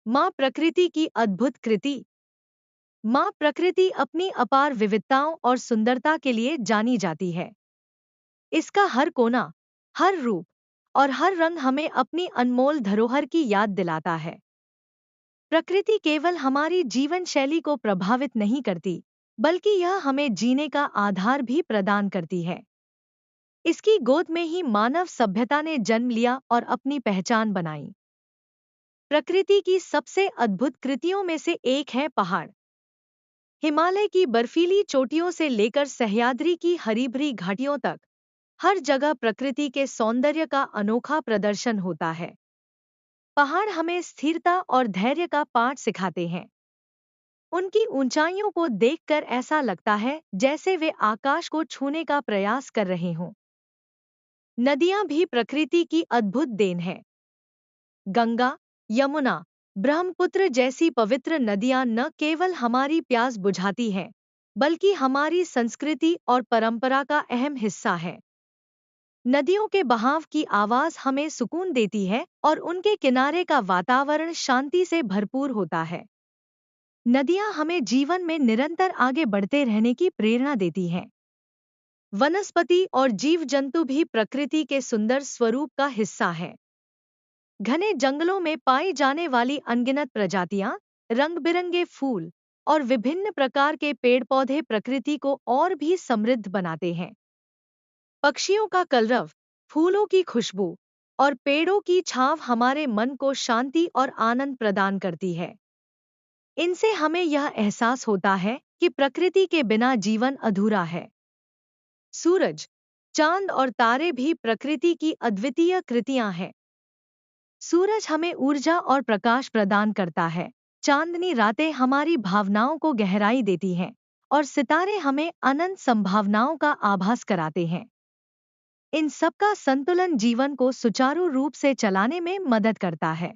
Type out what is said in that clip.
माँ प्रकृति की अद्भुत कृति। माँ प्रकृति अपनी अपार विविधताओं और सुंदरता के लिए जानी जाती है। इसका हर कोना, हर रूप और हर रंग हमें अपनी अनमोल धरोहर की याद दिलाता है। प्रकृति केवल हमारी जीवन शैली को प्रभावित नहीं करती, बल्कि यह हमें जीने का आधार भी प्रदान करती है। इसकी गोद में ही मानव सभ्यता ने जन्म लिया और अपनी पहचान बनाई। प्रकृति की सबसे अद्भुत कृतियों में से एक है पहाड़। हिमालय की बर्फीली चोटियों से लेकर सह्याद्री की हरी-भरी घाटियों तक, हर जगह प्रकृति के सौंदर्य का अनोखा प्रदर्शन होता है। पहाड़ हमें स्थिरता और धैर्य का पाठ सिखाते हैं। उनकी ऊंचाइयों को देखकर ऐसा लगता है जैसे वे आकाश को छूने का प्रयास कर रहे हों। नदियां भी प्रकृति की अद्भुत देन है। गंगा, यमुना, ब्रह्मपुत्र जैसी पवित्र नदियां न केवल हमारी प्यास बुझाती हैं, बल्कि हमारी संस्कृति और परंपरा का अहम हिस्सा है। नदियों के बहाव की आवाज हमें सुकून देती है और उनके किनारे का वातावरण शांति से भरपूर होता है। नदियां हमें जीवन में निरंतर आगे बढ़ते रहने की प्रेरणा देती हैं। वनस्पति और जीव जंतु भी प्रकृति के सुंदर स्वरूप का हिस्सा हैं। घने जंगलों में पाई जाने वाली अनगिनत प्रजातियां, रंग-बिरंगे फूल और विभिन्न प्रकार के पेड़-पौधे प्रकृति को और भी समृद्ध बनाते हैं। पक्षियों का कलरव, फूलों की खुशबू और पेड़ों की छांव हमारे मन को शांति और आनंद प्रदान करती है। इनसे हमें यह एहसास होता है कि प्रकृति के बिना जीवन अधूरा है। सूरज, चांद और तारे भी प्रकृति की अद्वितीय कृतियां हैं। सूरज हमें ऊर्जा और प्रकाश प्रदान करता है, चांदनी रातें हमारी भावनाओं को गहराई देती हैं और सितारे हमें अनंत संभावनाओं का आभास कराते हैं। इन सबका संतुलन जीवन को सुचारू रूप से चलाने में मदद करता है।